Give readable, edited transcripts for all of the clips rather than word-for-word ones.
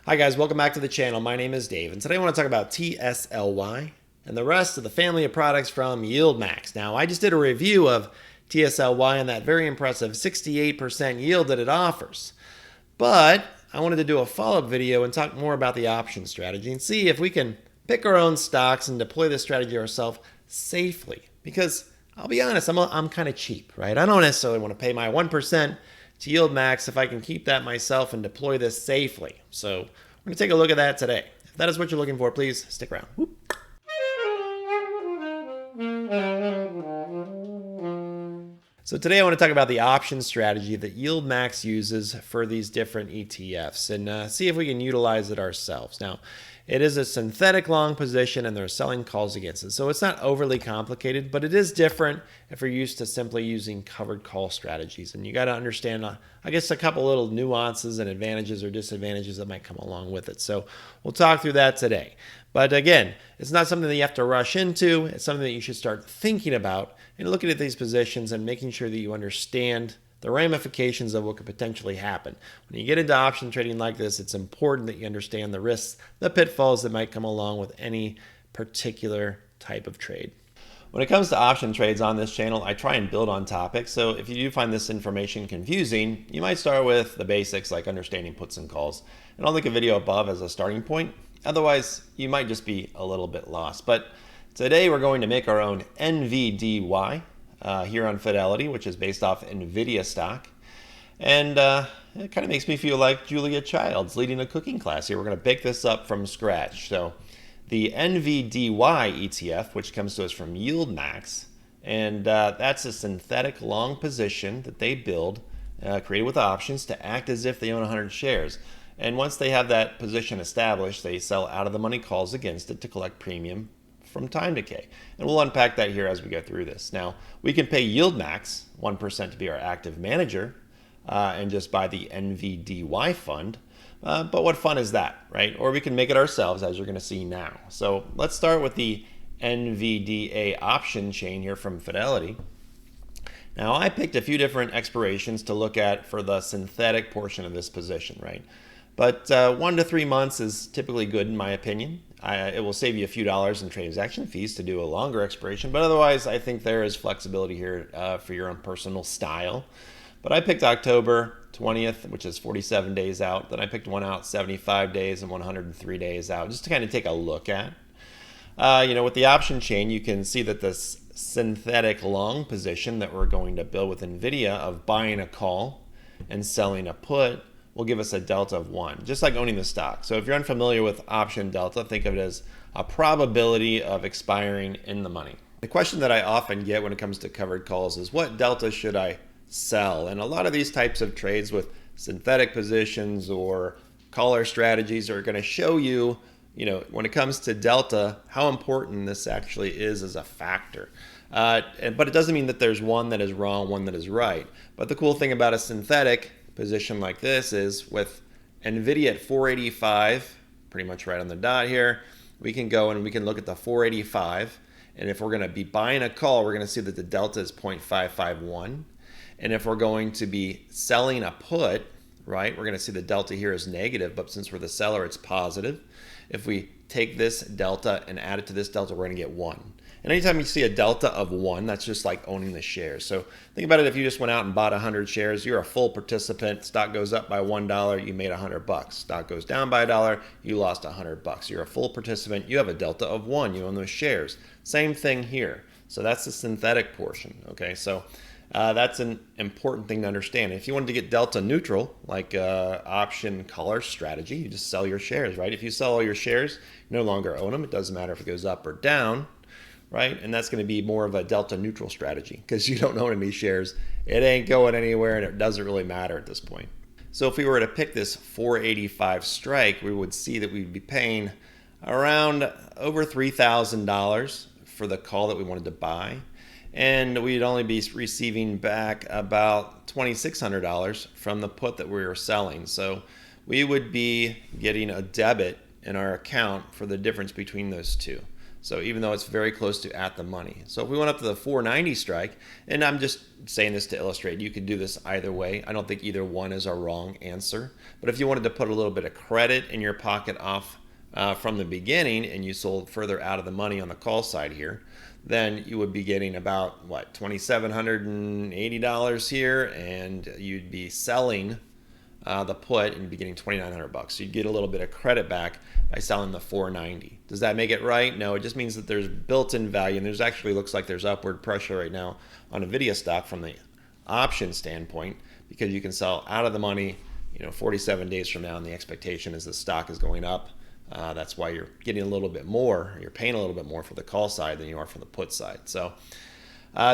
Hi guys, welcome back to the channel. My name is Dave, and today I want to talk about TSLY and the rest of the family of products from YieldMax. Now, I just did a review of TSLY and that very impressive 68% yield that it offers. But I wanted to do a follow-up video and talk more about the option strategy and see if we can pick our own stocks and deploy this strategy ourselves safely. Because I'll be honest, I'm kind of cheap, right? I don't necessarily want to pay my 1% to YieldMax if I can keep that myself and deploy this safely. So we're going to take a look at that today. If that is what you're looking for, please stick around. Whoop. So today I want to talk about the option strategy that YieldMax uses for these different ETFs and see if we can utilize it ourselves. Now, it is a synthetic long position and they're selling calls against it. So it's not overly complicated, but it is different if you're used to simply using covered call strategies. And you got to understand, I guess, a couple little nuances and advantages or disadvantages that might come along with it. So we'll talk through that today. But again, it's not something that you have to rush into. It's something that you should start thinking about and looking at these positions and making sure that you understand the ramifications of what could potentially happen. When you get into option trading like this, it's important that you understand the risks, the pitfalls that might come along with any particular type of trade. When it comes to option trades on this channel, I try and build on topics. So if you do find this information confusing, you might start with the basics like understanding puts and calls. And I'll link a video above as a starting point. Otherwise, you might just be a little bit lost. But today we're going to make our own NVDY here on Fidelity, which is based off NVIDIA stock. And it kind of makes me feel like Julia Childs leading a cooking class here. We're going to bake this up from scratch. So the NVDY ETF, which comes to us from YieldMax, and that's a synthetic long position that they build, created with options to act as if they own 100 shares. And once they have that position established, they sell out of the money calls against it to collect premium from time decay. And we'll unpack that here as we go through this. Now, we can pay YieldMax 1% to be our active manager and just buy the NVDY fund. But what fun is that, right? Or we can make it ourselves, as you're going to see now. So let's start with the NVDA option chain here from Fidelity. Now, I picked a few different expirations to look at for the synthetic portion of this position, right? But 1 to 3 months is typically good in my opinion. It will save you a few dollars in transaction fees to do a longer expiration, but otherwise I think there is flexibility here for your own personal style. But I picked October 20th, which is 47 days out. Then I picked one out 75 days and 103 days out, just to kind of take a look at. With the option chain, you can see that this synthetic long position that we're going to build with NVIDIA of buying a call and selling a put will give us a delta of 1, just like owning the stock. So if you're unfamiliar with option delta, think of it as a probability of expiring in the money. The question that I often get when it comes to covered calls is, what delta should I sell? And a lot of these types of trades with synthetic positions or caller strategies are going to show you, when it comes to delta, how important this actually is as a factor. But it doesn't mean that there's one that is wrong, one that is right. But the cool thing about a synthetic position like this is with NVIDIA at 485, pretty much right on the dot here, we can go and we can look at the 485. And if we're going to be buying a call, we're going to see that the delta is 0.551. And if we're going to be selling a put, right, we're going to see the delta here is negative, but since we're the seller, it's positive. If we take this delta and add it to this delta, we're going to get 1. And anytime you see a delta of 1, that's just like owning the shares. So think about it, if you just went out and bought 100 shares, you're a full participant. Stock goes up by $1, you made $100. Stock goes down by $1, you lost $100. You're a full participant, you have a delta of 1, you own those shares. Same thing here. So that's the synthetic portion, okay? So that's an important thing to understand. If you wanted to get delta neutral, like option collar strategy, you just sell your shares, right? If you sell all your shares, you no longer own them. It doesn't matter if it goes up or down, right? And that's going to be more of a delta neutral strategy because you don't own any shares. It ain't going anywhere and it doesn't really matter at this point. So if we were to pick this 485 strike, we would see that we'd be paying around over $3,000 for the call that we wanted to buy. And we'd only be receiving back about $2,600 from the put that we were selling. So we would be getting a debit in our account for the difference between those two. So even though it's very close to at the money. So if we went up to the 490 strike, and I'm just saying this to illustrate, you could do this either way. I don't think either one is a wrong answer. But if you wanted to put a little bit of credit in your pocket off from the beginning and you sold further out of the money on the call side here, then you would be getting about, what, $2,780 here, and you'd be selling the put and you'd be getting $2,900. So you'd get a little bit of credit back by selling the 490. Does that make it right? No, it just means that there's built-in value, and there's actually looks like there's upward pressure right now on NVIDIA stock from the option standpoint, because you can sell out of the money, 47 days from now, and the expectation is the stock is going up. That's why you're getting a little bit more, you're paying a little bit more for the call side than you are for the put side. So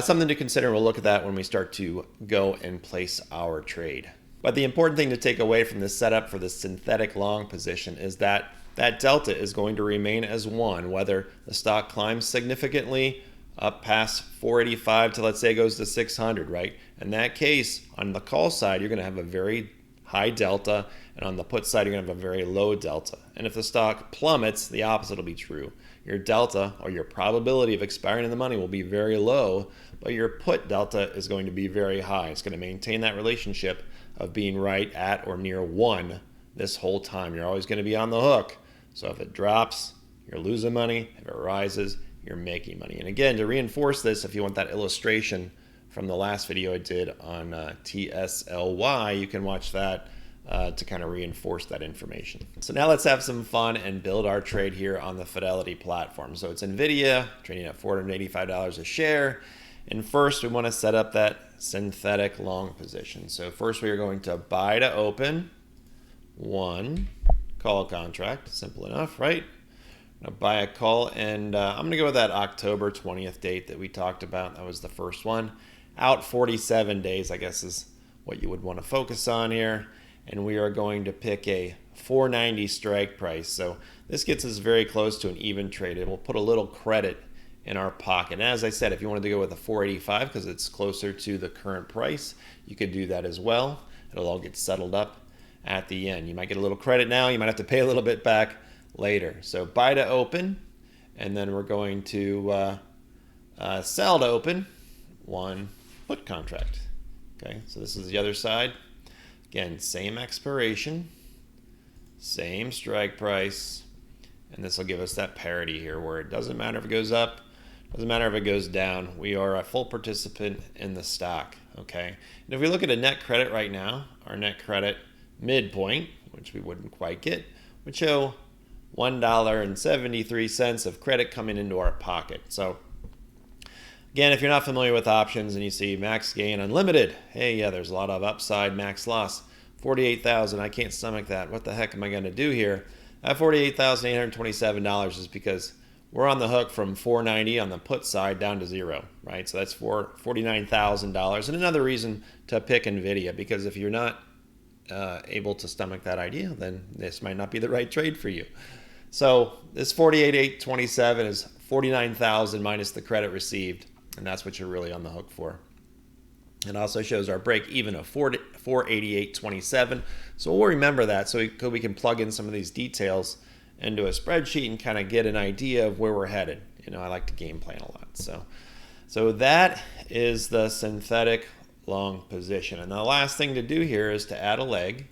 something to consider. We'll look at that when we start to go and place our trade. But the important thing to take away from this setup for the synthetic long position is that that delta is going to remain as 1, whether the stock climbs significantly up past 485 to, let's say, it goes to 600, right? In that case, on the call side, you're going to have a very high delta, and on the put side, you're going to have a very low delta. And if the stock plummets, the opposite will be true. Your delta, or your probability of expiring in the money, will be very low, but your put delta is going to be very high. It's going to maintain that relationship of being right at or near 1 this whole time. You're always going to be on the hook. So if it drops, you're losing money. If it rises, you're making money. And again, to reinforce this, if you want that illustration from the last video I did on TSLY, you can watch that to kind of reinforce that information. So now let's have some fun and build our trade here on the Fidelity platform. So it's NVIDIA, trading at $485 a share. And first, we want to set up that synthetic long position. So first, we are going to buy to open 1 call contract. Simple enough, right? I'm going to buy a call, and I'm going to go with that October 20th date that we talked about. That was the first one. Out 47 days, I guess, is what you would want to focus on here. And we are going to pick a 490 strike price. So this gets us very close to an even trade. It will put a little credit in our pocket. And as I said, if you wanted to go with a 485 because it's closer to the current price, you could do that as well. It'll all get settled up at the end. You might get a little credit now. You might have to pay a little bit back later. So buy to open, and then we're going to sell to open 1 put contract. Okay, so this is the other side. Again, same expiration, same strike price, and this will give us that parity here where it doesn't matter if it goes up, doesn't matter if it goes down. We are a full participant in the stock. Okay, and if we look at a net credit right now, our net credit midpoint, which we wouldn't quite get, would show $1.73 of credit coming into our pocket. So again, if you're not familiar with options and you see max gain unlimited, hey, yeah, there's a lot of upside, max loss, 48,000. I can't stomach that. What the heck am I going to do here? That $48,827 is because we're on the hook from 490 on the put side down to 0, right? So that's $49,000. And another reason to pick NVIDIA, because if you're not able to stomach that idea, then this might not be the right trade for you. So this 48,827 is 49,000 minus the credit received, and that's what you're really on the hook for. It also shows our break even of 488.27. So we'll remember that so we can plug in some of these details into a spreadsheet and kind of get an idea of where we're headed. I like to game plan a lot. So that is the synthetic long position. And the last thing to do here is to add a leg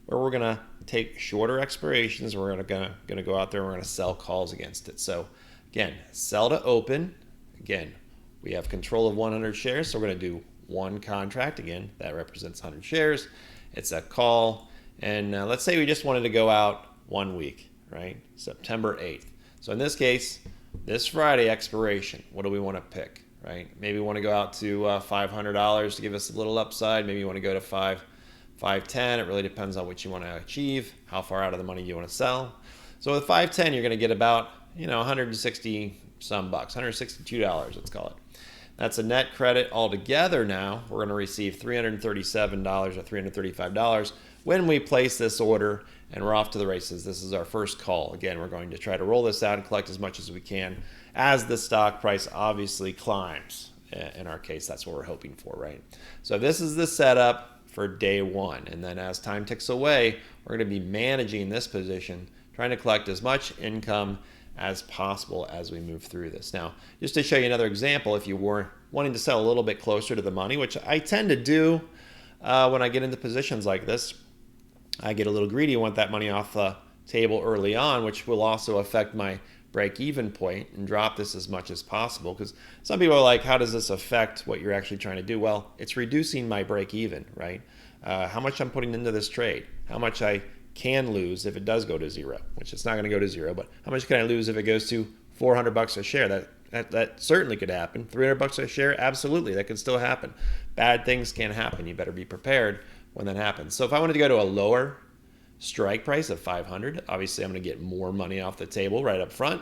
where we're going to take shorter expirations. We're going to go out there and we're going to sell calls against it. So again, sell to open. Again, we have control of 100 shares, so we're going to do 1 contract. Again, that represents 100 shares. It's a call. And let's say we just wanted to go out 1 week, right? September 8th. So in this case, this Friday expiration, what do we want to pick, right? Maybe we want to go out to $500 to give us a little upside. Maybe you want to go to 510. It really depends on what you want to achieve, how far out of the money you want to sell. So with 510, you're going to get about 160 some bucks, $162, let's call it. That's a net credit altogether now. We're going to receive $337 or $335 when we place this order, and we're off to the races. This is our first call. Again, we're going to try to roll this out and collect as much as we can as the stock price obviously climbs. In our case, that's what we're hoping for, right? So this is the setup for day 1. And then as time ticks away, we're going to be managing this position, trying to collect as much income as possible as we move through this. Now, just to show you another example, if you were wanting to sell a little bit closer to the money, which I tend to do when I get into positions like this, I get a little greedy, want that money off the table early on, which will also affect my break-even point and drop this as much as possible. Because some people are like, how does this affect what you're actually trying to do? Well, it's reducing my break-even, right? How much I'm putting into this trade, how much I can lose if it does go to zero, which it's not going to go to zero, but how much can I lose if it goes to $400 a share? That certainly could happen. $300 a share, absolutely, that could still happen. Bad things can happen. You better be prepared when that happens. So if I wanted to go to a lower strike price of 500, obviously I'm going to get more money off the table right up front,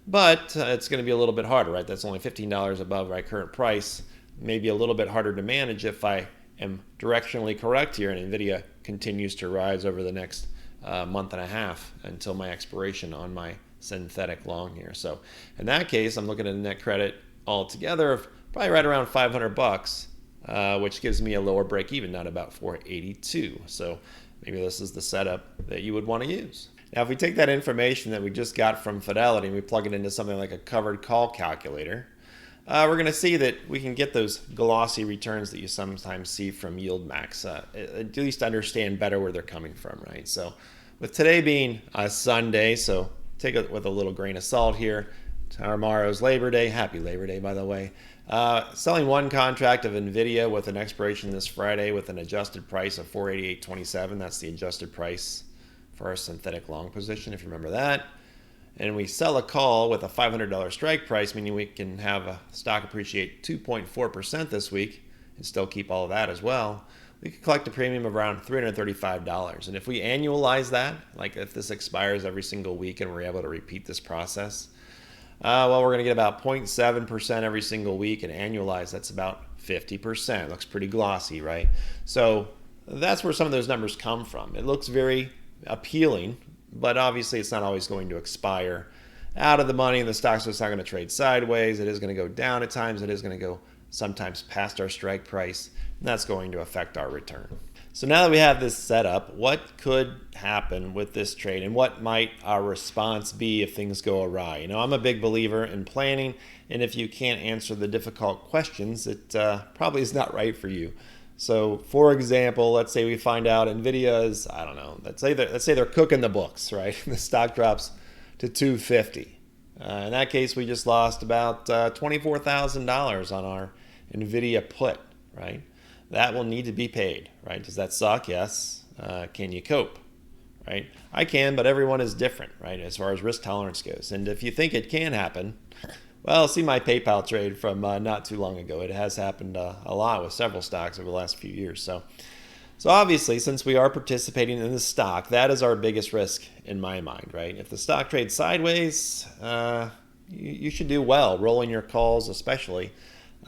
but it's going to be a little bit harder, right? That's only $15 above my current price. Maybe a little bit harder to manage if I am directionally correct here and NVIDIA continues to rise over the next month and a half until my expiration on my synthetic long here. So in that case, I'm looking at a net credit altogether of probably right around $500, which gives me a lower break even, not about 482. So maybe this is the setup that you would want to use. Now, if we take that information that we just got from Fidelity and we plug it into something like a covered call calculator, we're going to see that we can get those glossy returns that you sometimes see from YieldMax, at least understand better where they're coming from, right? So with today being a Sunday, so take it with a little grain of salt here. Tomorrow's Labor Day. Happy Labor Day, by the way. Selling one contract of NVIDIA with an expiration this Friday with an adjusted price of 488.27. That's the adjusted price for our synthetic long position, if you remember that. And we sell a call with a $500 strike price, meaning we can have a stock appreciate 2.4% this week and still keep all of that as well. We could collect a premium of around $335. And if we annualize that, like if this expires every single week and we're able to repeat this process, well, we're going to get about 0.7% every single week, and annualized, that's about 50%. Looks pretty glossy, right? So that's where some of those numbers come from. It looks very appealing, but obviously it's not always going to expire out of the money, and the stock's just not going to trade sideways. It is going to go down at times. It is going to go sometimes past our strike price, and that's going to affect our return. So now that we have this set up, what could happen with this trade, and what might our response be if things go awry? You know, I'm a big believer in planning, and if you can't answer the difficult questions, it probably is not right for you. So, for example, let's say we find out NVIDIA is, I don't know, let's say they're cooking the books, right? The stock drops to 250. In that case, we just lost about $24,000 on our NVIDIA put, right? That will need to be paid, right? Does that suck? Yes. Can you cope, right? I can, but everyone is different, right, as far as risk tolerance goes. And if you think it can happen, well, see my PayPal trade from not too long ago. It has happened a lot with several stocks over the last few years. So obviously, since we are participating in the stock, that is our biggest risk in my mind, right? If the stock trades sideways, you should do well rolling your calls, especially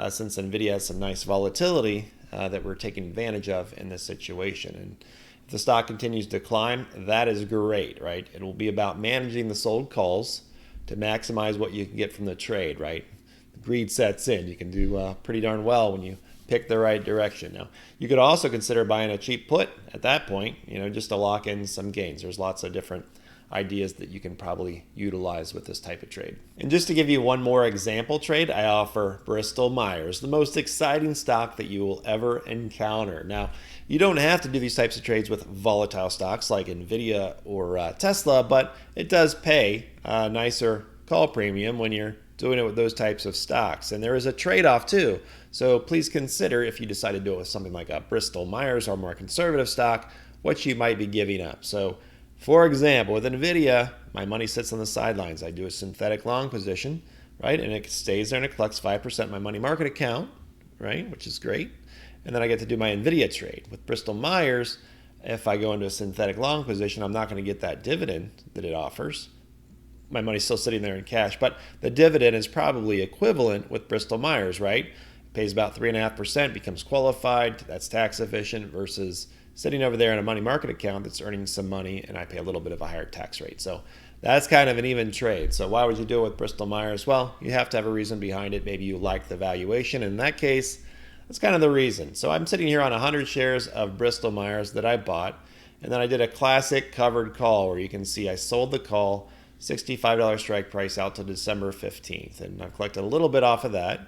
since NVIDIA has some nice volatility that we're taking advantage of in this situation. And if the stock continues to climb, that is great, right? It will be about managing the sold calls to maximize what you can get from the trade, right? The greed sets in. You can do pretty darn well when you pick the right direction. Now, you could also consider buying a cheap put at that point, you know, just to lock in some gains. There's lots of different ideas that you can probably utilize with this type of trade. And just to give you one more example trade, I offer Bristol Myers, the most exciting stock that you will ever encounter. Now, you don't have to do these types of trades with volatile stocks like NVIDIA or Tesla, but it does pay a nicer call premium when you're doing it with those types of stocks. And there is a trade-off too. So please consider, if you decide to do it with something like a Bristol Myers or more conservative stock, what you might be giving up. So for example, with NVIDIA, my money sits on the sidelines. I do a synthetic long position, right? And it stays there and it collects 5% of my money market account, right? Which is great. And then I get to do my NVIDIA trade. With Bristol Myers, if I go into a synthetic long position, I'm not going to get that dividend that it offers. My money's still sitting there in cash, but the dividend is probably equivalent with Bristol Myers, right? It pays about 3.5%, becomes qualified. That's tax efficient versus sitting over there in a money market account that's earning some money, and I pay a little bit of a higher tax rate. So that's kind of an even trade. So why would you do it with Bristol Myers? Well, you have to have a reason behind it. Maybe you like the valuation. In that case, that's kind of the reason. So I'm sitting here on 100 shares of Bristol Myers that I bought, and then I did a classic covered call where you can see I sold the call $65 strike price out to December 15th. And I've collected a little bit off of that.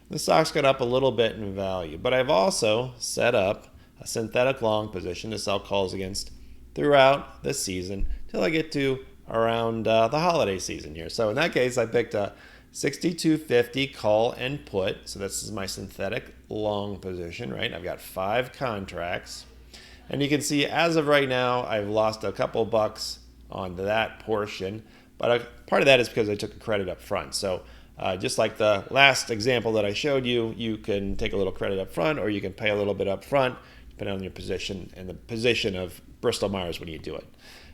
The stock's got up a little bit in value, but I've also set up a synthetic long position to sell calls against throughout the season till I get to around the holiday season here. So in that case, I picked a 62.50 call and put. So this is my synthetic long position, right? I've got 5 contracts. And you can see as of right now, I've lost a couple bucks on that portion. But part of that is because I took a credit up front. So just like the last example that I showed you, you can take a little credit up front or you can pay a little bit up front, depending on your position and the position of Bristol Myers when you do it.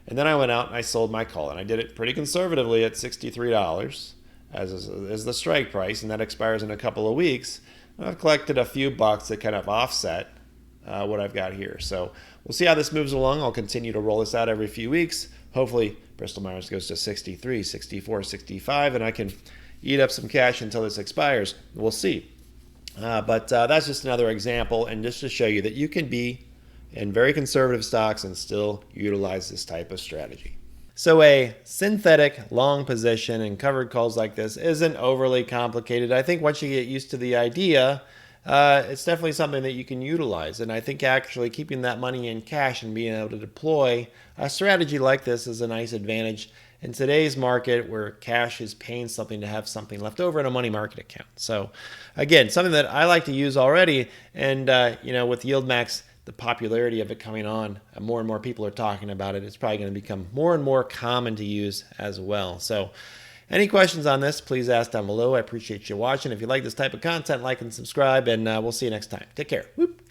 And then I went out and I sold my call. And I did it pretty conservatively at $63 as the strike price. And that expires in a couple of weeks. And I've collected a few bucks that kind of offset what I've got here. So we'll see how this moves along. I'll continue to roll this out every few weeks. Hopefully Bristol Myers goes to 63, 64, 65, and I can eat up some cash until this expires. We'll see. But that's just another example, and just to show you that you can be in very conservative stocks and still utilize this type of strategy. So a synthetic long position and covered calls like this isn't overly complicated. I think once you get used to the idea, it's definitely something that you can utilize. And I think actually keeping that money in cash and being able to deploy a strategy like this is a nice advantage in today's market where cash is paying something to have something left over in a money market account. So again, something that I like to use already. And with YieldMax, the popularity of it coming on, more and more people are talking about it. It's probably going to become more and more common to use as well. So any questions on this, please ask down below. I appreciate you watching. If you like this type of content, like and subscribe, and we'll see you next time. Take care. Whoop.